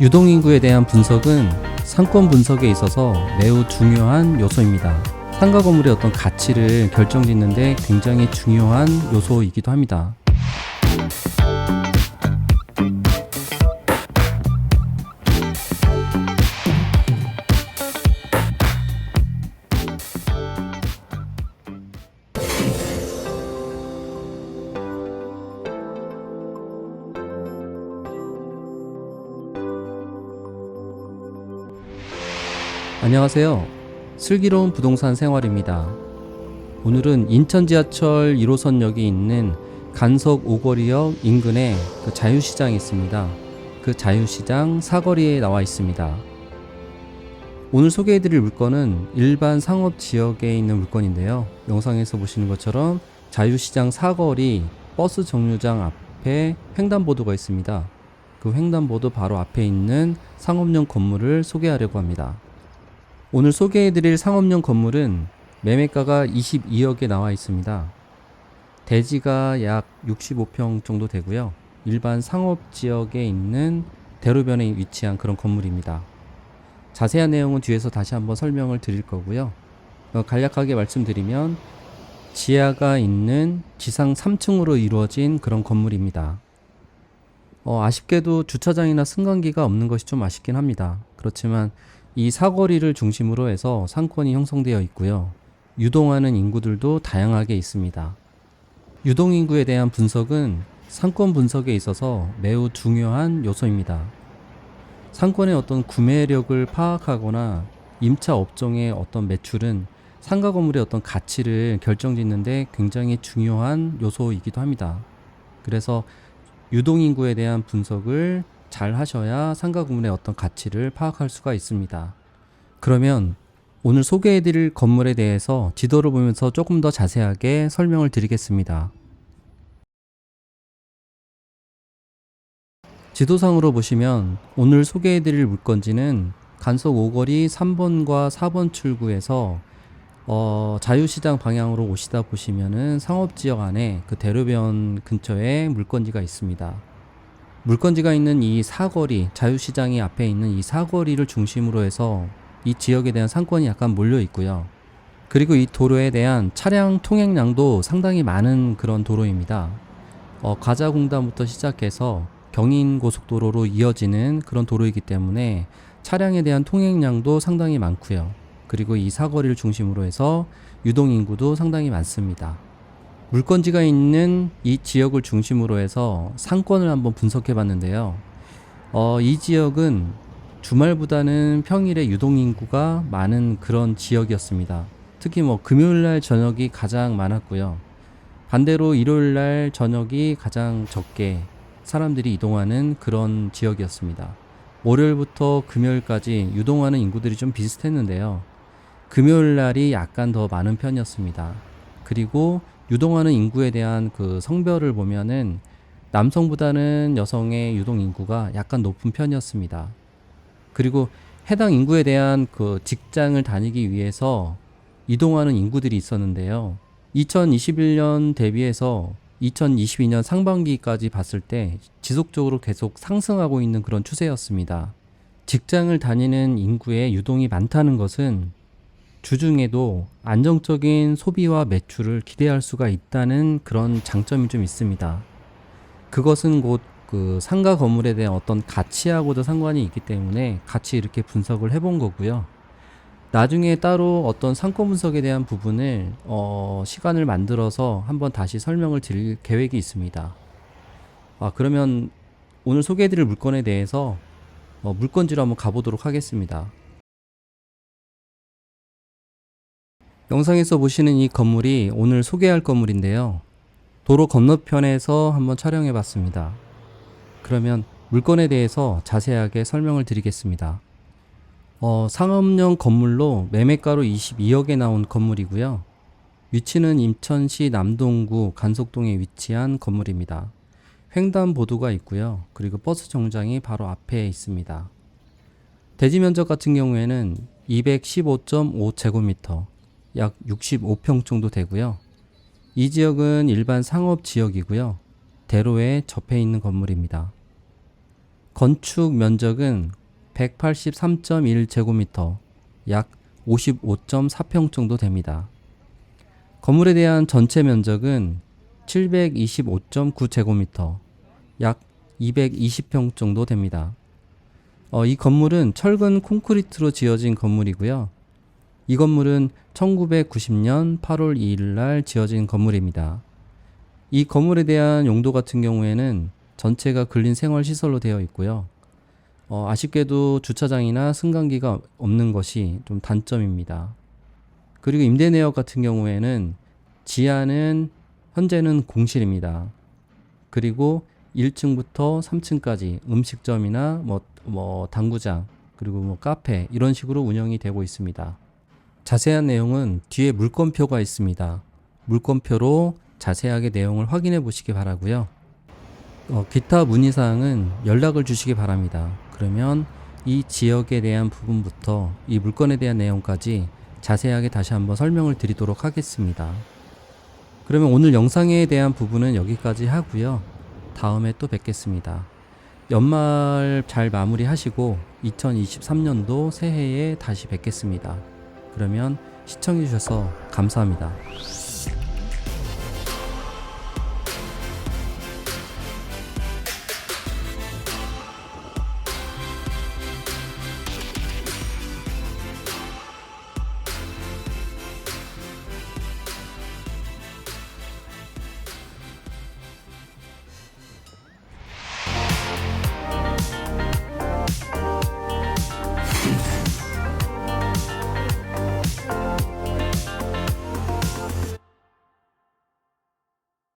유동인구에 대한 분석은 상권 분석에 있어서 매우 중요한 요소입니다. 상가 건물의 어떤 가치를 결정짓는 데 굉장히 중요한 요소이기도 합니다. 안녕하세요. 슬기로운 부동산 생활입니다. 오늘은 인천 지하철 1호선역이 있는 간석 오거리역 인근에 자유시장이 있습니다. 그 자유시장 사거리에 나와 있습니다. 오늘 소개해드릴 물건은 일반 상업지역에 있는 물건인데요. 영상에서 보시는 것처럼 자유시장 사거리 버스 정류장 앞에 횡단보도가 있습니다. 그 횡단보도 바로 앞에 있는 상업용 건물을 소개하려고 합니다. 오늘 소개해드릴 상업용 건물은 매매가가 22억에 나와 있습니다. 대지가 약 65평 정도 되고요. 일반 상업지역에 있는 대로변에 위치한 그런 건물입니다. 자세한 내용은 뒤에서 다시 한번 설명을 드릴 거고요. 간략하게 말씀드리면 지하가 있는 지상 3층으로 이루어진 그런 건물입니다. 아쉽게도 주차장이나 승강기가 없는 것이 좀 아쉽긴 합니다. 그렇지만 이 사거리를 중심으로 해서 상권이 형성되어 있고요. 유동하는 인구들도 다양하게 있습니다. 유동인구에 대한 분석은 상권 분석에 있어서 매우 중요한 요소입니다. 상권의 어떤 구매력을 파악하거나 임차 업종의 어떤 매출은 상가 건물의 어떤 가치를 결정짓는 데 굉장히 중요한 요소이기도 합니다. 그래서 유동인구에 대한 분석을 잘 하셔야 상가 건물의 어떤 가치를 파악할 수가 있습니다. 그러면 오늘 소개해드릴 건물에 대해서 지도를 보면서 조금 더 자세하게 설명을 드리겠습니다. 지도상으로 보시면 오늘 소개해드릴 물건지는 간석 오거리 3번과 4번 출구에서 자유시장 방향으로 오시다 보시면은 상업지역 안에 그 대로변 근처에 물건지가 있습니다. 물건지가 있는 이 사거리, 자유시장이 앞에 있는 이 사거리를 중심으로 해서 이 지역에 대한 상권이 약간 몰려 있고요. 그리고 이 도로에 대한 차량 통행량도 상당히 많은 그런 도로입니다. 가자공단부터 시작해서 경인고속도로로 이어지는 그런 도로이기 때문에 차량에 대한 통행량도 상당히 많고요. 그리고 이 사거리를 중심으로 해서 유동인구도 상당히 많습니다. 물건지가 있는 이 지역을 중심으로 해서 상권을 한번 분석해 봤는데요. 이 지역은 주말보다는 평일에 유동인구가 많은 그런 지역이었습니다. 특히 금요일날 저녁이 가장 많았고요. 반대로 일요일날 저녁이 가장 적게 사람들이 이동하는 그런 지역이었습니다. 월요일부터 금요일까지 유동하는 인구들이 좀 비슷했는데요. 금요일날이 약간 더 많은 편이었습니다. 그리고 유동하는 인구에 대한 그 성별을 보면은 남성보다는 여성의 유동 인구가 약간 높은 편이었습니다. 그리고 해당 인구에 대한 그 직장을 다니기 위해서 이동하는 인구들이 있었는데요. 2021년 대비해서 2022년 상반기까지 봤을 때 지속적으로 계속 상승하고 있는 그런 추세였습니다. 직장을 다니는 인구의 유동이 많다는 것은 주중에도 안정적인 소비와 매출을 기대할 수가 있다는 그런 장점이 좀 있습니다. 그것은 곧 그 상가 건물에 대한 어떤 가치하고도 상관이 있기 때문에 같이 이렇게 분석을 해본 거고요. 나중에 따로 어떤 상권 분석에 대한 부분을 시간을 만들어서 한번 다시 설명을 드릴 계획이 있습니다. 그러면 오늘 소개해드릴 물건에 대해서 물건지로 한번 가보도록 하겠습니다. 영상에서 보시는 이 건물이 오늘 소개할 건물인데요. 도로 건너편에서 한번 촬영해 봤습니다. 그러면 물건에 대해서 자세하게 설명을 드리겠습니다. 상업용 건물로 매매가로 22억에 나온 건물이고요. 위치는 인천시 남동구 간석동에 위치한 건물입니다. 횡단보도가 있고요. 그리고 버스 정류장이 바로 앞에 있습니다. 대지 면적 같은 경우에는 215.5제곱미터, 약 65평 정도 되고요. 이 지역은 일반 상업 지역이고요. 대로에 접해 있는 건물입니다. 건축 면적은 183.1제곱미터, 약 55.4평 정도 됩니다. 건물에 대한 전체 면적은 725.9제곱미터, 약 220평 정도 됩니다. 이 건물은 철근 콘크리트로 지어진 건물이고요. 이 건물은 1990년 8월 2일 날 지어진 건물입니다. 이 건물에 대한 용도 같은 경우에는 전체가 근린생활시설로 되어 있고요. 아쉽게도 주차장이나 승강기가 없는 것이 좀 단점입니다. 그리고 임대 내역 같은 경우에는 지하는 현재는 공실입니다. 그리고 1층부터 3층까지 음식점이나 당구장, 그리고 카페 이런 식으로 운영이 되고 있습니다. 자세한 내용은 뒤에 물건표가 있습니다. 물건표로 자세하게 내용을 확인해 보시기 바라고요. 기타 문의사항은 연락을 주시기 바랍니다. 그러면 이 지역에 대한 부분부터 이 물건에 대한 내용까지 자세하게 다시 한번 설명을 드리도록 하겠습니다. 그러면 오늘 영상에 대한 부분은 여기까지 하고요. 다음에 또 뵙겠습니다. 연말 잘 마무리하시고 2023년도 새해에 다시 뵙겠습니다. 그러면 시청해 주셔서 감사합니다.